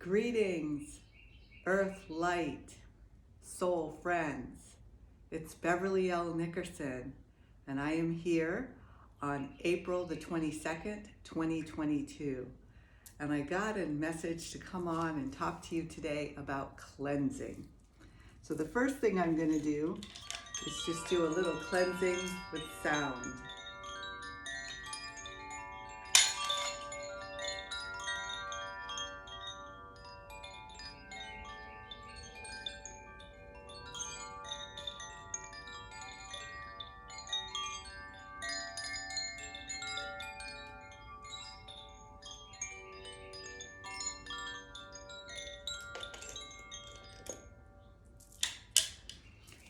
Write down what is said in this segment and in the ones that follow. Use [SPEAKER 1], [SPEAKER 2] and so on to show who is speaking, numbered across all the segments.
[SPEAKER 1] Greetings, Earth Light, Soul Friends. It's Beverly L. Nickerson, and I am here on April the 22nd, 2022. And I got a message to come on and talk to you today about cleansing. So the first thing I'm going to do is just do a little cleansing with sound.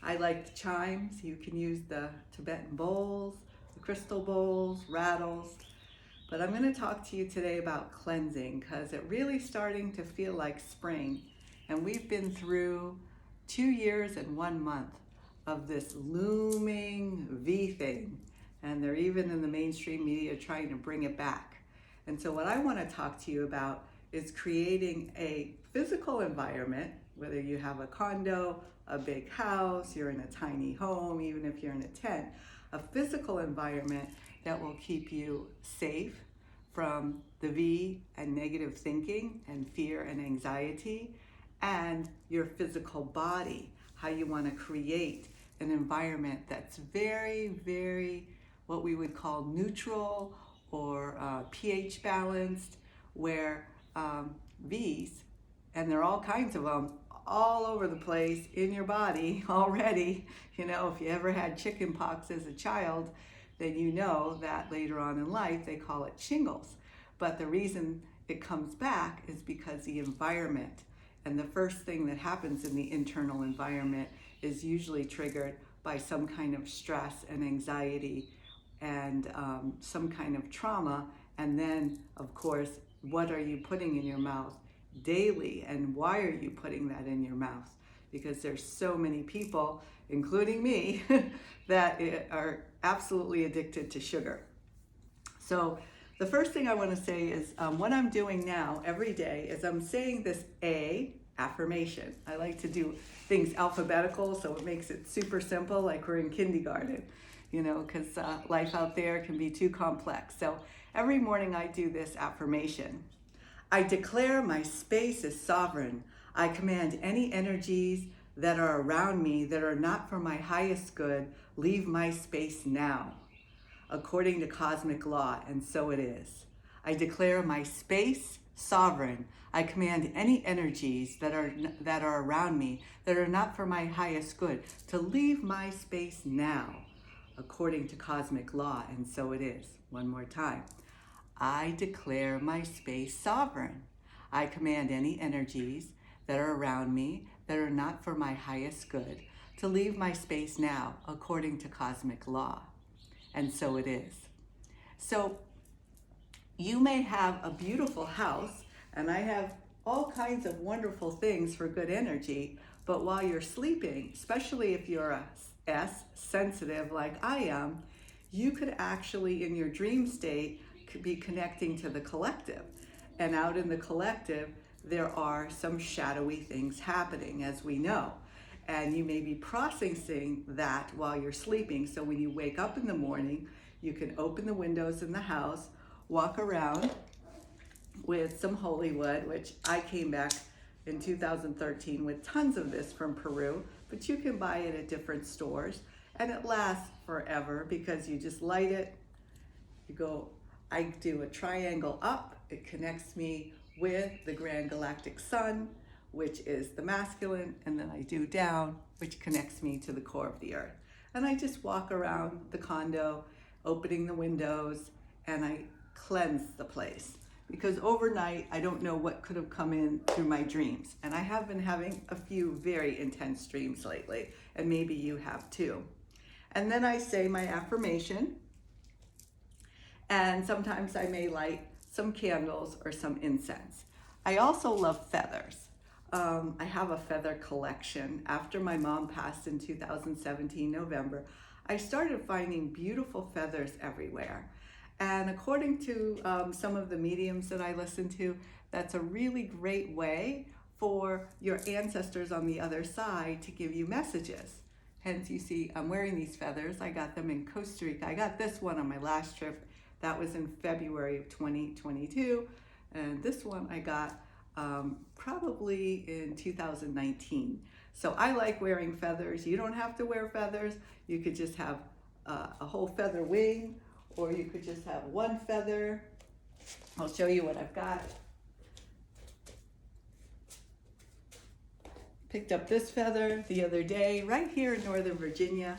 [SPEAKER 1] I like the chimes. You can use the Tibetan bowls, the crystal bowls, rattles. But I'm going to talk to you today about cleansing because it's really starting to feel like spring. And we've been through 2 years and 1 month of this looming V thing. And they're even in the mainstream media trying to bring it back. And so what I want to talk to you about is creating a physical environment, whether you have a condo, a big house, you're in a tiny home, even if you're in a tent, a physical environment that will keep you safe from the V and negative thinking and fear and anxiety, and your physical body, how you want to create an environment that's very, very what we would call neutral or pH balanced, where V's, and there are all kinds of them, all over the place in your body already. You know, if you ever had chicken pox as a child, then you know that later on in life they call it shingles. But the reason it comes back is because the environment, and the first thing that happens in the internal environment is usually triggered by some kind of stress and anxiety and some kind of trauma. And then, of course, what are you putting in your mouth daily, and why are you putting that in your mouth? Because there's so many people, including me, that are absolutely addicted to sugar. So the first thing I want to say is what I'm doing now every day is I'm saying this A affirmation. I like to do things alphabetical, so it makes it super simple, like we're in kindergarten, you know, because life out there can be too complex. So every morning I do this affirmation. I declare my space is sovereign. I command any energies that are around me that are not for my highest good, leave my space now, according to cosmic law, and so it is. I declare my space sovereign. I command any energies that are around me that are not for my highest good to leave my space now, according to cosmic law, and so it is. One more time. I declare my space sovereign. I command any energies that are around me that are not for my highest good to leave my space now, according to cosmic law. And so it is. So you may have a beautiful house, and I have all kinds of wonderful things for good energy, but while you're sleeping, especially if you're a S sensitive like I am, you could actually in your dream state could be connecting to the collective. And out in the collective, there are some shadowy things happening, as we know. And you may be processing that while you're sleeping. So when you wake up in the morning, you can open the windows in the house, walk around with some holy wood, which I came back in 2013 with tons of this from Peru, but you can buy it at different stores. And it lasts forever because you just light it, you go, I do a triangle up, it connects me with the Grand Galactic Sun, which is the masculine, and then I do down, which connects me to the core of the earth. And I just walk around the condo, opening the windows, and I cleanse the place. Because overnight, I don't know what could have come in through my dreams. And I have been having a few very intense dreams lately, and maybe you have too. And then I say my affirmation, and sometimes I may light some candles or some incense. I also love feathers. I have a feather collection. After my mom passed in 2017, November, I started finding beautiful feathers everywhere. And according to some of the mediums that I listen to, that's a really great way for your ancestors on the other side to give you messages. Hence, you see, I'm wearing these feathers. I got them in Costa Rica. I got this one on my last trip. That was in February of 2022. And this one I got probably in 2019. So I like wearing feathers. You don't have to wear feathers. You could just have a whole feather wing, or you could just have one feather. I'll show you what I've got. Picked up this feather the other day right here in Northern Virginia.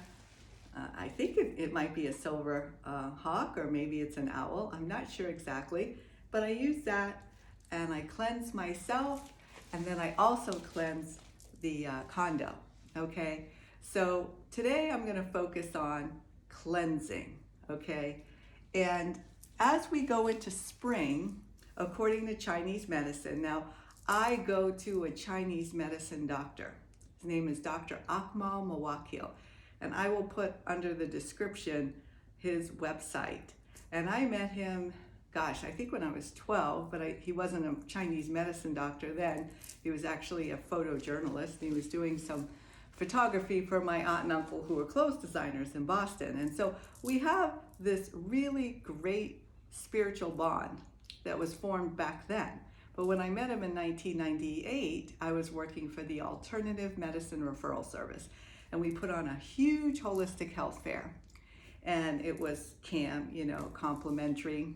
[SPEAKER 1] I think it might be a silver hawk, or maybe it's an owl. I'm not sure exactly, but I use that and I cleanse myself, and then I also cleanse the condo, okay? So today I'm gonna focus on cleansing, okay? And as we go into spring, according to Chinese medicine, now I go to a Chinese medicine doctor. His name is Dr. Akmal Mawakil, and I will put under the description his website. And I met him, gosh, I think when I was 12, but he wasn't a Chinese medicine doctor then. He was actually a photojournalist. He was doing some photography for my aunt and uncle who were clothes designers in Boston. And so we have this really great spiritual bond that was formed back then. But when I met him in 1998, I was working for the Alternative Medicine Referral Service. And we put on a huge holistic health fair. And it was complimentary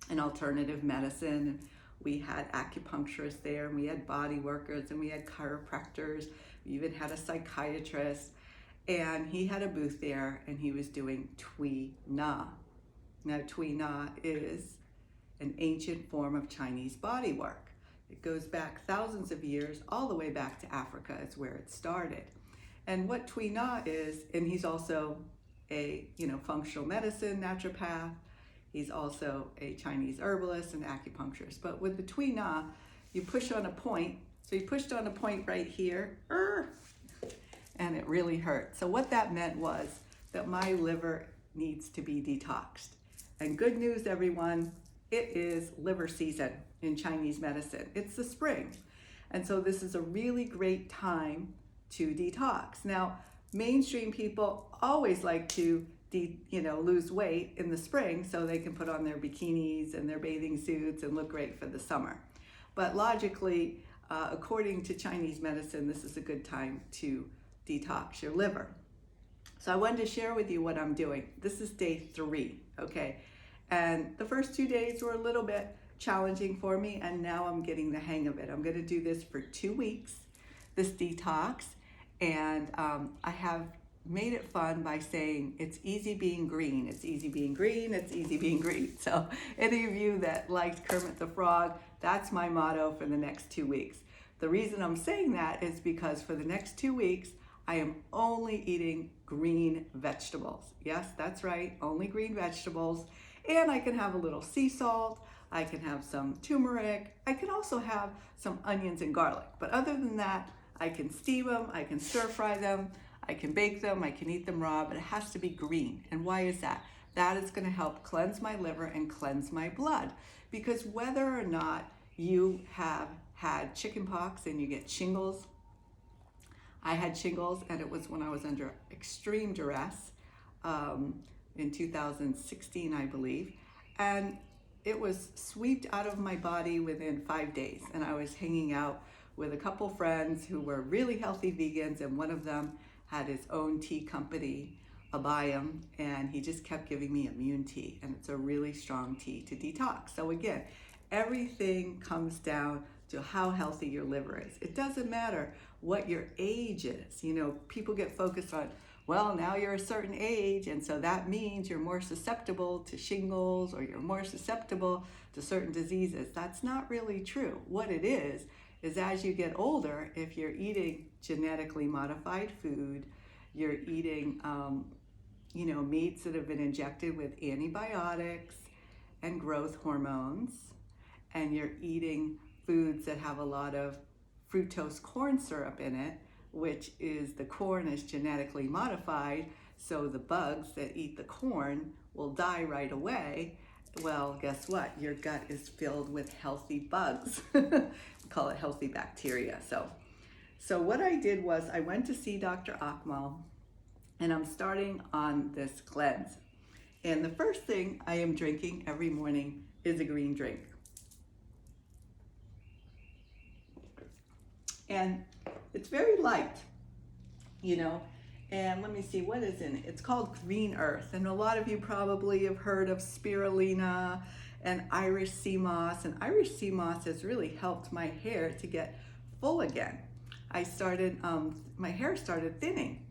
[SPEAKER 1] and alternative medicine. We had acupuncturists there, and we had body workers, and we had chiropractors. We even had a psychiatrist. And he had a booth there, and he was doing Tui Na. Now, Tui Na is an ancient form of Chinese body work. It goes back thousands of years, all the way back to Africa is where it started. And what Tui Na is, and he's also a functional medicine naturopath. He's also a Chinese herbalist and acupuncturist. But with the Tui Na, you push on a point. So he pushed on a point right here, and it really hurt. So what that meant was that my liver needs to be detoxed. And good news, everyone, it is liver season in Chinese medicine. It's the spring. And so this is a really great time to detox. Now, mainstream people always like to lose weight in the spring so they can put on their bikinis and their bathing suits and look great for the summer. But logically, according to Chinese medicine, this is a good time to detox your liver. So I wanted to share with you what I'm doing. This is day 3, okay? And the first 2 days were a little bit challenging for me, and now I'm getting the hang of it. I'm gonna do this for 2 weeks, this detox, and I have made it fun by saying it's easy being green, it's easy being green, it's easy being green. So any of you that liked Kermit the Frog, that's my motto for the next 2 weeks. The reason I'm saying that is because for the next 2 weeks, I am only eating green vegetables. Yes, that's right, only green vegetables. And I can have a little sea salt, I can have some turmeric, I can also have some onions and garlic. But other than that, I can steam them, I can stir fry them, I can bake them, I can eat them raw, but it has to be green. And why is that? That is gonna help cleanse my liver and cleanse my blood. Because whether or not you have had chickenpox and you get shingles, I had shingles, and it was when I was under extreme duress in 2016, I believe. And it was swept out of my body within 5 days. And I was hanging out with a couple friends who were really healthy vegans, and one of them had his own tea company, Abayam, and he just kept giving me immune tea, and it's a really strong tea to detox. So again, everything comes down to how healthy your liver is. It doesn't matter what your age is. People get focused on, well, now you're a certain age, and so that means you're more susceptible to shingles, or you're more susceptible to certain diseases. That's not really true. What it is as you get older, if you're eating genetically modified food, you're eating meats that have been injected with antibiotics and growth hormones, and you're eating foods that have a lot of fructose corn syrup in it, which is the corn is genetically modified, so the bugs that eat the corn will die right away. well, guess what? Your gut is filled with healthy bugs. We call it healthy bacteria. So what I did was I went to see Dr. Akmal, and I'm starting on this cleanse. And the first thing I am drinking every morning is a green drink. And it's very light, you know. And let me see, what is in it? It's called Green Earth. And a lot of you probably have heard of spirulina and Irish sea moss. And Irish sea moss has really helped my hair to get full again. My hair started thinning.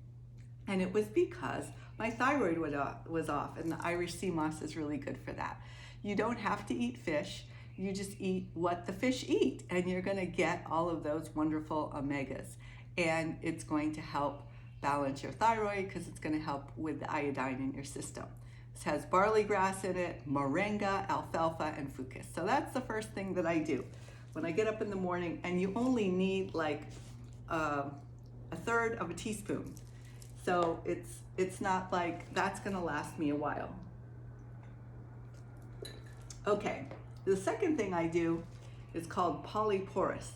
[SPEAKER 1] And it was because my thyroid was off. And the Irish sea moss is really good for that. You don't have to eat fish. You just eat what the fish eat. And you're going to get all of those wonderful omegas. And it's going to help balance your thyroid because it's going to help with the iodine in your system. This has barley grass in it, moringa, alfalfa, and fucus. So that's the first thing that I do when I get up in the morning, and you only need like a third of a teaspoon. So it's not like that's going to last me a while. Okay, the second thing I do is called polyporous.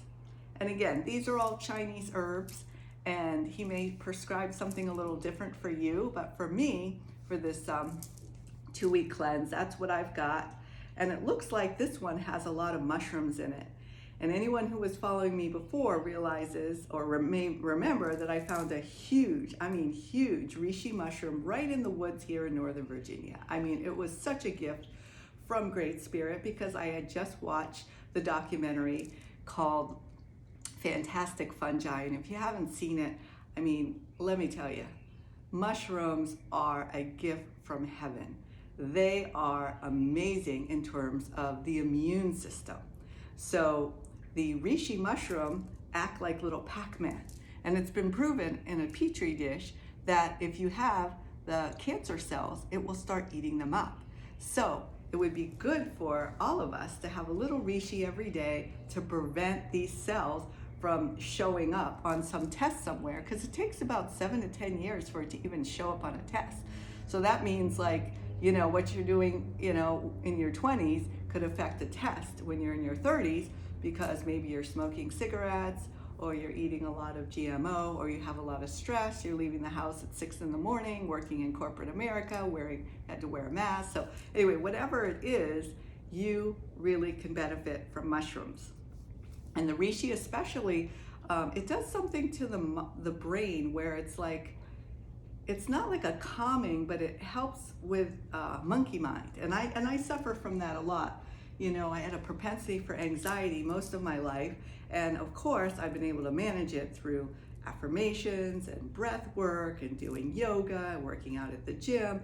[SPEAKER 1] And again, these are all Chinese herbs, and he may prescribe something a little different for you, but for me, for this 2-week cleanse, that's what I've got. And it looks like this one has a lot of mushrooms in it. And anyone who was following me before realizes or may remember that I found a huge reishi mushroom right in the woods here in Northern Virginia. I mean, it was such a gift from Great Spirit because I had just watched the documentary called Fantastic Fungi, and if you haven't seen it, I mean, let me tell you, mushrooms are a gift from heaven. They are amazing in terms of the immune system. So the reishi mushroom act like little Pac-Man, and it's been proven in a petri dish that if you have the cancer cells, it will start eating them up. So it would be good for all of us to have a little reishi every day to prevent these cells from showing up on some test somewhere, because it takes about 7 to 10 years for it to even show up on a test. So that means, like, you know, what you're doing, you know, in your 20s could affect a test when you're in your 30s, because maybe you're smoking cigarettes, or you're eating a lot of GMO, or you have a lot of stress, you're leaving the house at 6 in the morning, working in corporate America, had to wear a mask. So anyway, whatever it is, you really can benefit from mushrooms. And the reishi especially, it does something to the brain where it's like, it's not like a calming, but it helps with monkey mind. And I suffer from that a lot. You know, I had a propensity for anxiety most of my life. And of course, I've been able to manage it through affirmations and breath work and doing yoga and working out at the gym.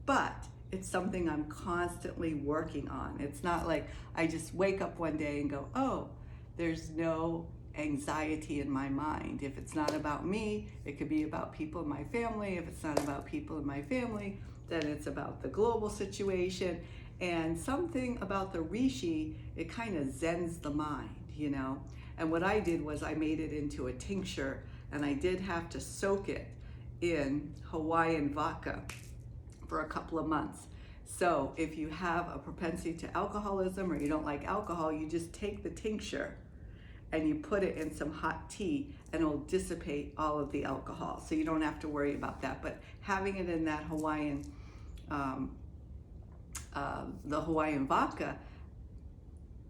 [SPEAKER 1] But it's something I'm constantly working on. It's not like I just wake up one day and go, oh, there's no anxiety in my mind. If it's not about me, it could be about people in my family. If it's not about people in my family, then it's about the global situation. And something about the reishi, it kind of zens the mind, you know? And what I did was I made it into a tincture, and I did have to soak it in Hawaiian vodka for a couple of months. So if you have a propensity to alcoholism or you don't like alcohol, you just take the tincture and you put it in some hot tea, and it'll dissipate all of the alcohol. So you don't have to worry about that. But having it in that Hawaiian, the Hawaiian vodka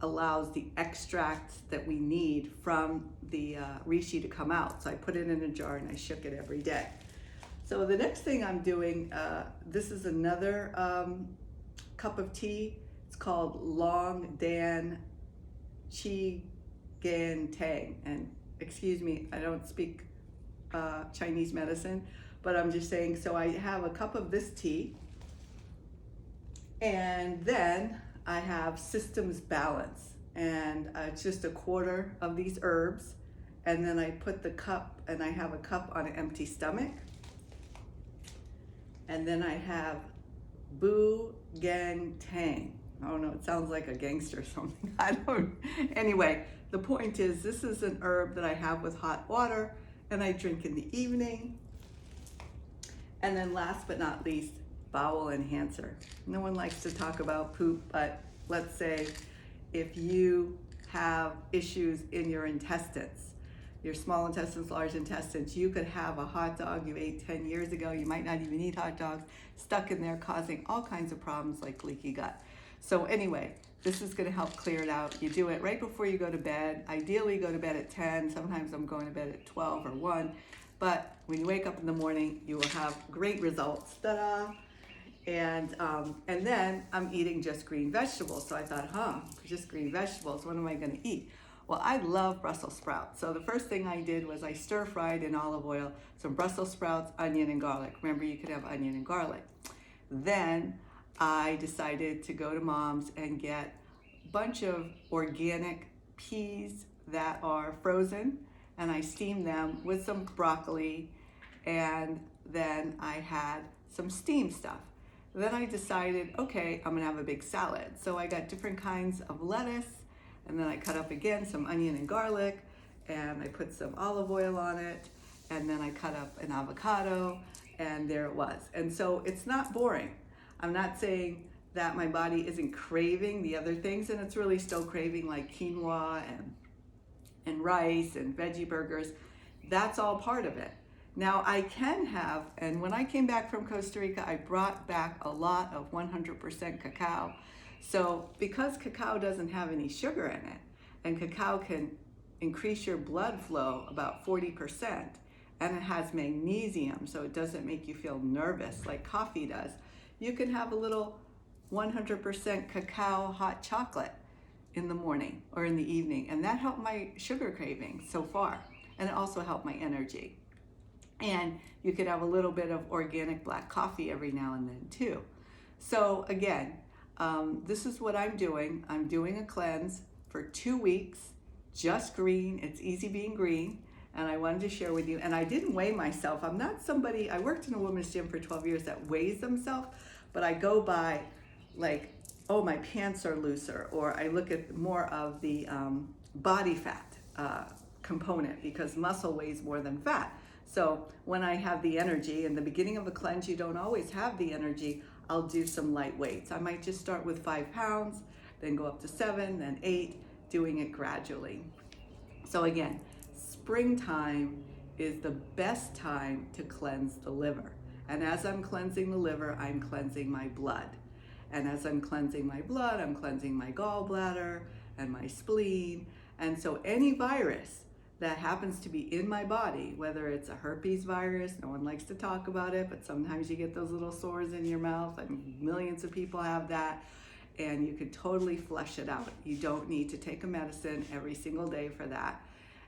[SPEAKER 1] allows the extracts that we need from the reishi to come out. So I put it in a jar and I shook it every day. So the next thing I'm doing, this is another cup of tea. It's called Long Dan Chi Gan Tang, and excuse me, I don't speak Chinese medicine, but I'm just saying, so I have a cup of this tea, and then I have Systems Balance, and it's just a quarter of these herbs, and then I put the cup, and I have a cup on an empty stomach, and then I have Bu Gang Tang. I don't know, it sounds like a gangster or something. Anyway, the point is, this is an herb that I have with hot water, and I drink in the evening. And then last but not least, Bowel Enhancer. No one likes to talk about poop, but let's say if you have issues in your intestines, your small intestines, large intestines, you could have a hot dog you ate 10 years ago. You might not even eat hot dogs, stuck in there causing all kinds of problems like leaky gut. So anyway, this is gonna help clear it out. You do it right before you go to bed. Ideally go to bed at 10. Sometimes I'm going to bed at 12 or 1. But when you wake up in the morning, you will have great results. Ta-da! And then I'm eating just green vegetables. So I thought, just green vegetables, what am I gonna eat? Well, I love Brussels sprouts. So the first thing I did was I stir fried in olive oil some Brussels sprouts, onion, and garlic. Remember, you could have onion and garlic. Then I decided to go to Mom's and get a bunch of organic peas that are frozen, and I steamed them with some broccoli, and then I had some steamed stuff. Then I decided, okay, I'm gonna have a big salad. So I got different kinds of lettuce, and then I cut up again some onion and garlic, and I put some olive oil on it, and then I cut up an avocado, and there it was. And so it's not boring. I'm not saying that my body isn't craving the other things, and it's really still craving like quinoa and rice and veggie burgers. That's all part of it. Now I can have, and when I came back from Costa Rica, I brought back a lot of 100% cacao. So because cacao doesn't have any sugar in it, and cacao can increase your blood flow about 40%, and it has magnesium, so it doesn't make you feel nervous like coffee does, you can have a little 100% cacao hot chocolate in the morning or in the evening, and that helped my sugar craving so far, and it also helped my energy. And you could have a little bit of organic black coffee every now and then too. So again, this is what I'm doing. I'm doing a cleanse for 2 weeks, just green. It's easy being green, and I wanted to share with you. And I didn't weigh myself. I'm not somebody, I worked in a women's gym for 12 years that weighs themselves, but I go by like, oh, my pants are looser, or I look at more of the body fat component, because muscle weighs more than fat. So when I have the energy, in the beginning of a cleanse, you don't always have the energy, I'll do some light weights. I might just start with 5 pounds, then go up to 7, then 8, doing it gradually. So again, springtime is the best time to cleanse the liver. And as I'm cleansing the liver, I'm cleansing my blood. And as I'm cleansing my blood, I'm cleansing my gallbladder and my spleen. And so any virus that happens to be in my body, whether it's a herpes virus, no one likes to talk about it, but sometimes you get those little sores in your mouth, and millions of people have that, and you could totally flush it out. You don't need to take a medicine every single day for that.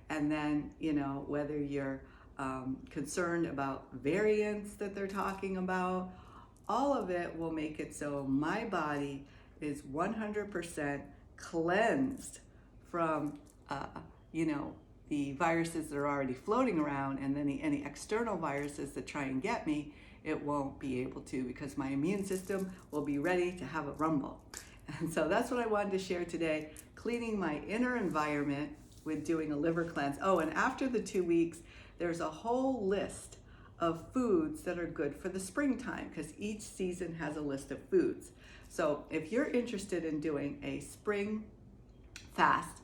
[SPEAKER 1] And then, whether you're concerned about variants that they're talking about, all of it will make it so my body is 100% cleansed from, the viruses that are already floating around, and then any external viruses that try and get me, it won't be able to, because my immune system will be ready to have a rumble. And so that's what I wanted to share today, cleaning my inner environment with doing a liver cleanse. Oh, and after the 2 weeks, there's a whole list of foods that are good for the springtime, because each season has a list of foods. So if you're interested in doing a spring fast,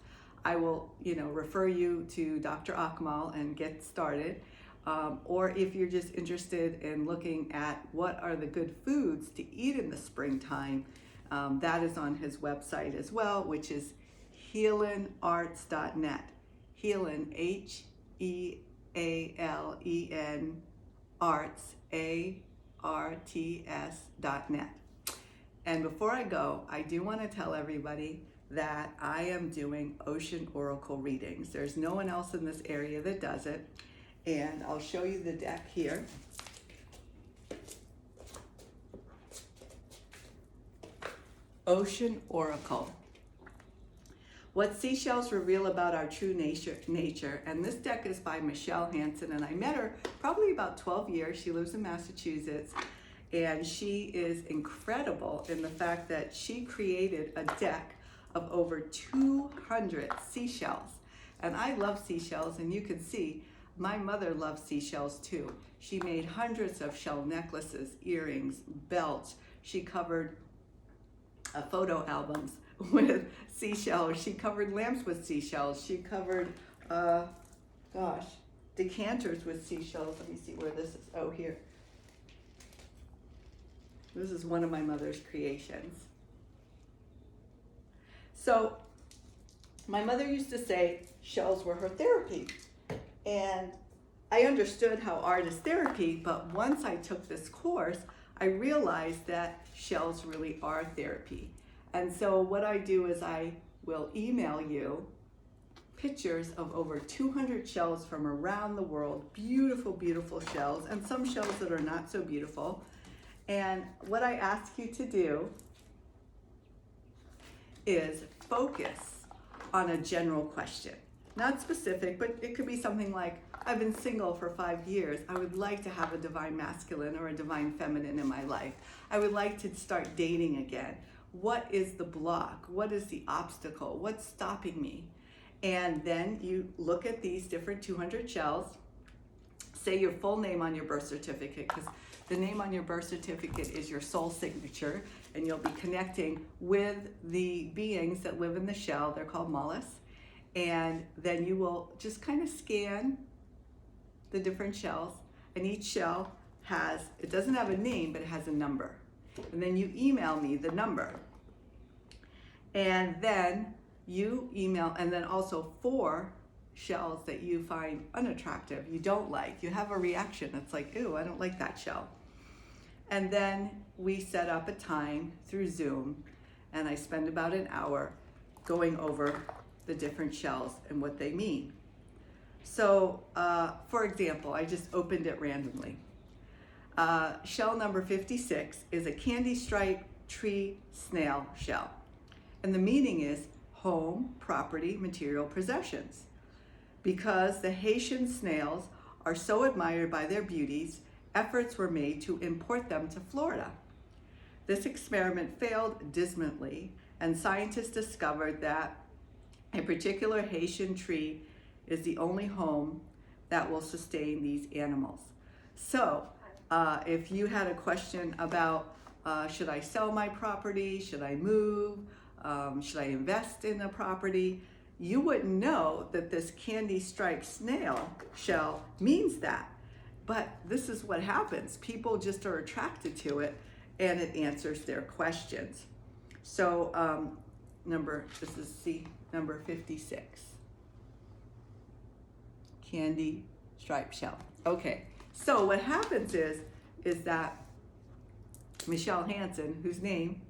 [SPEAKER 1] I will, refer you to Dr. Akmal and get started. Or if you're just interested in looking at what are the good foods to eat in the springtime, that is on his website as well, which is healenarts.net. Healen, Healen arts, ARTS.net. And before I go, I do want to tell everybody that I am doing ocean oracle readings. There's no one else in this area that does it. And I'll show you the deck here. Ocean Oracle. What seashells reveal about our true nature. And this deck is by Michelle Hansen, and I met her probably about 12 years. She lives in Massachusetts, and she is incredible in the fact that she created a deck of over 200 seashells. And I love seashells, and you can see my mother loved seashells too. She made hundreds of shell necklaces, earrings, belts. She covered photo albums with seashells. She covered lamps with seashells. She covered, decanters with seashells. Let me see where this is. Oh, here. This is one of my mother's creations. So my mother used to say shells were her therapy. And I understood how art is therapy, but once I took this course, I realized that shells really are therapy. And so what I do is I will email you pictures of over 200 shells from around the world, beautiful, beautiful shells, and some shells that are not so beautiful. And what I ask you to do is focus on a general question. Not specific, but it could be something like, I've been single for 5 years. I would like to have a divine masculine or a divine feminine in my life. I would like to start dating again. What is the block? What is the obstacle? What's stopping me? And then you look at these different 200 shells, say your full name on your birth certificate, because the name on your birth certificate is your soul signature, and you'll be connecting with the beings that live in the shell. They're called mollusks. And then you will just kind of scan the different shells, and each shell has, it doesn't have a name, but it has a number. And then you email me the number. And then you email, and then also 4 shells that you find unattractive, you don't like, you have a reaction. It's like, ew, I don't like that shell. And then we set up a time through Zoom, and I spend about an hour going over the different shells and what they mean. So, for example, I just opened it randomly. Shell number 56 is a candy stripe tree snail shell. And the meaning is home, property, material possessions. Because the Haitian snails are so admired by their beauties, efforts were made to import them to Florida. This experiment failed dismally, and scientists discovered that a particular Haitian tree is the only home that will sustain these animals. So, if you had a question about should I sell my property, should I move, should I invest in a property, you wouldn't know that this candy striped snail shell means that. But this is what happens. People just are attracted to it, and it answers their questions. So this is number 56. Candy striped shell. Okay, so what happens is that Michelle Hansen, whose name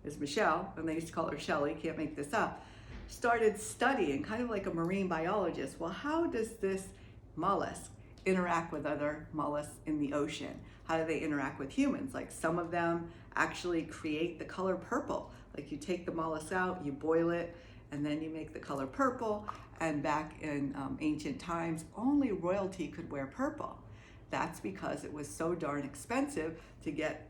[SPEAKER 1] is Michelle, and they used to call her Shelley, can't make this up, started studying, kind of like a marine biologist. Well, how does this mollusk interact with other mollusks in the ocean? How do they interact with humans? Like some of them actually create the color purple. Like you take the mollusk out, you boil it, and then you make the color purple. And back in ancient times, only royalty could wear purple. That's because it was so darn expensive to get,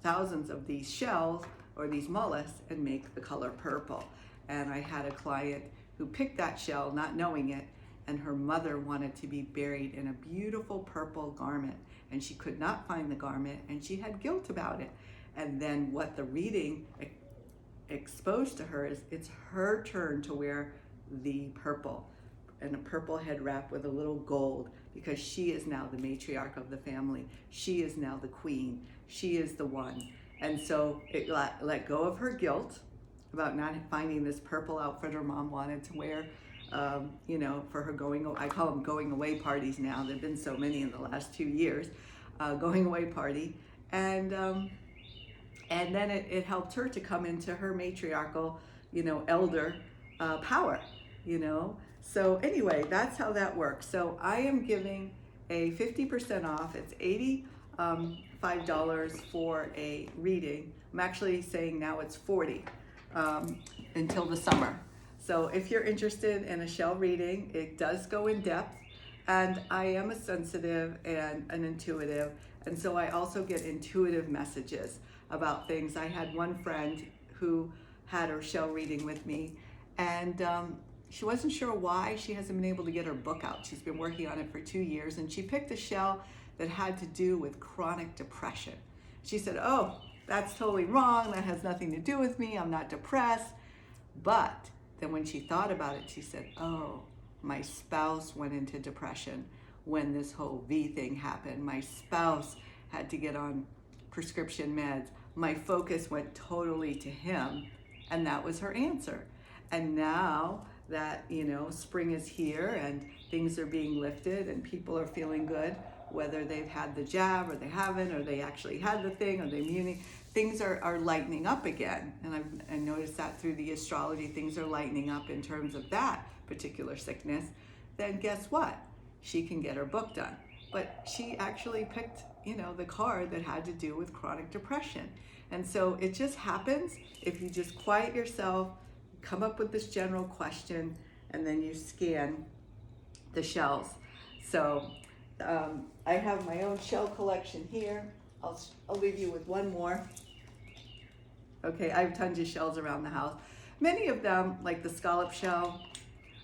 [SPEAKER 1] thousands of these shells or these mollusks and make the color purple. And I had a client who picked that shell not knowing it, and her mother wanted to be buried in a beautiful purple garment, and she could not find the garment, and she had guilt about it. And then what the reading exposed to her is it's her turn to wear the purple, and a purple head wrap with a little gold, because she is now the matriarch of the family. She is now the queen. She is the one. And so it let go of her guilt about not finding this purple outfit her mom wanted to wear, for her I call them going away parties now. There've been so many in the last 2 years, going away party. And then it helped her to come into her matriarchal, elder power, So anyway, that's how that works. So I am giving a 50% off. It's $85 for a reading. I'm actually saying now it's $40 until the summer. So if you're interested in a shell reading, it does go in depth, and I am a sensitive and an intuitive, and so I also get intuitive messages about things. I had one friend who had her shell reading with me, and she wasn't sure why she hasn't been able to get her book out. She's been working on it for 2 years, and she picked a shell that had to do with chronic depression. She said, oh, that's totally wrong. That has nothing to do with me. I'm not depressed. But then when she thought about it, she said, oh, my spouse went into depression when this whole V thing happened. My spouse had to get on prescription meds. My focus went totally to him, and that was her answer. And now that, spring is here and things are being lifted and people are feeling good, whether they've had the jab or they haven't, or they actually had the thing, or the immunity, things are lightening up again. And I noticed that through the astrology, things are lightening up in terms of that particular sickness. Then guess what? She can get her book done. But she actually picked, the card that had to do with chronic depression. And so it just happens if you just quiet yourself, come up with this general question, and then you scan the shells. So I have my own shell collection here. I'll leave you with one more. Okay, I have tons of shells around the house. Many of them, like the scallop shell,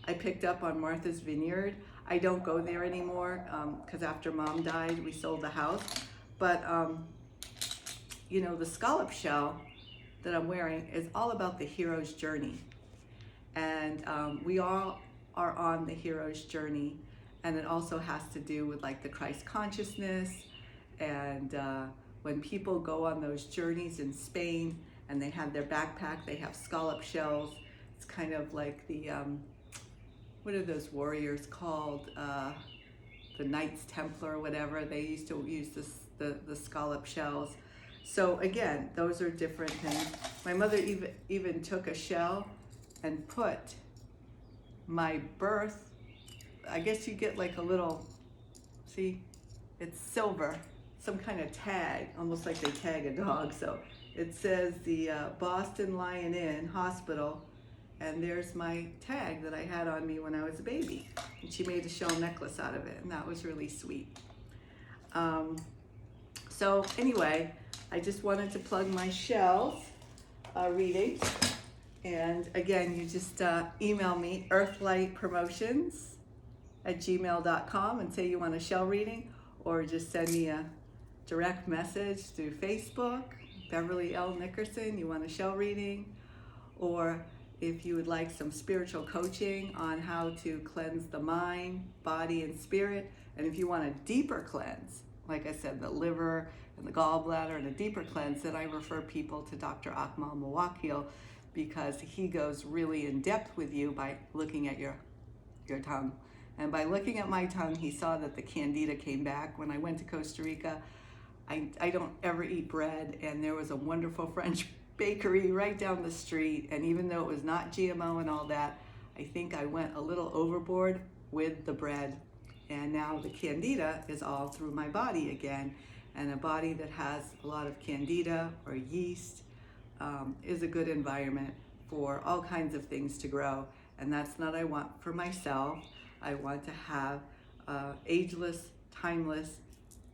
[SPEAKER 1] I picked up on Martha's Vineyard. I don't go there anymore because after Mom died, we sold the house. But, the scallop shell that I'm wearing is all about the hero's journey. And we all are on the hero's journey. And it also has to do with like the Christ consciousness. And when people go on those journeys in Spain and they have their backpack, they have scallop shells. It's kind of like the, what are those warriors called? The Knights Templar or whatever. They used to use the scallop shells. So again, those are different things. My mother even took a shell and put my birth, I guess you get like a little, see, it's silver, some kind of tag, almost like they tag a dog. So it says the Boston Lion Inn Hospital, and there's my tag that I had on me when I was a baby. And she made a shell necklace out of it, and that was really sweet. So anyway, I just wanted to plug my shells readings. And again, you just email me, earthlightpromotions@gmail.com, and say you want a shell reading, or just send me a direct message through Facebook, Beverly L. Nickerson, you want a shell reading, or if you would like some spiritual coaching on how to cleanse the mind, body, and spirit, and if you want a deeper cleanse, like I said, the liver and the gallbladder and a deeper cleanse, then I refer people to Dr. Akmal Mawakil, because he goes really in depth with you by looking at your tongue. And by looking at my tongue, he saw that the candida came back. When I went to Costa Rica, I don't ever eat bread, and there was a wonderful French bakery right down the street, and even though it was not GMO and all that, I think I went a little overboard with the bread, and now the candida is all through my body again. And a body that has a lot of candida or yeast is a good environment for all kinds of things to grow, and that's not what I want for myself. I want to have ageless, timeless,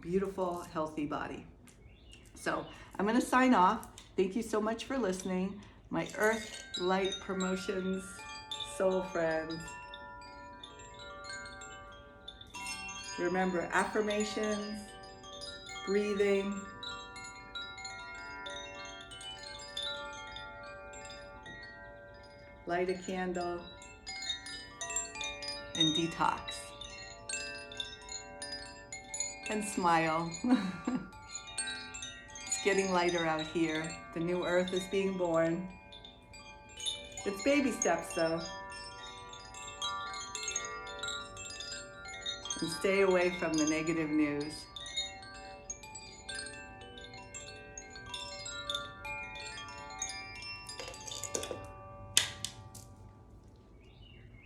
[SPEAKER 1] beautiful, healthy body. So I'm going to sign off. Thank you so much for listening. My Earth Light Promotions soul friends. Remember affirmations, breathing, light a candle, and detox. And smile. It's getting lighter out here. The new earth is being born. It's baby steps though. And stay away from the negative news.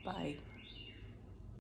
[SPEAKER 1] Bye.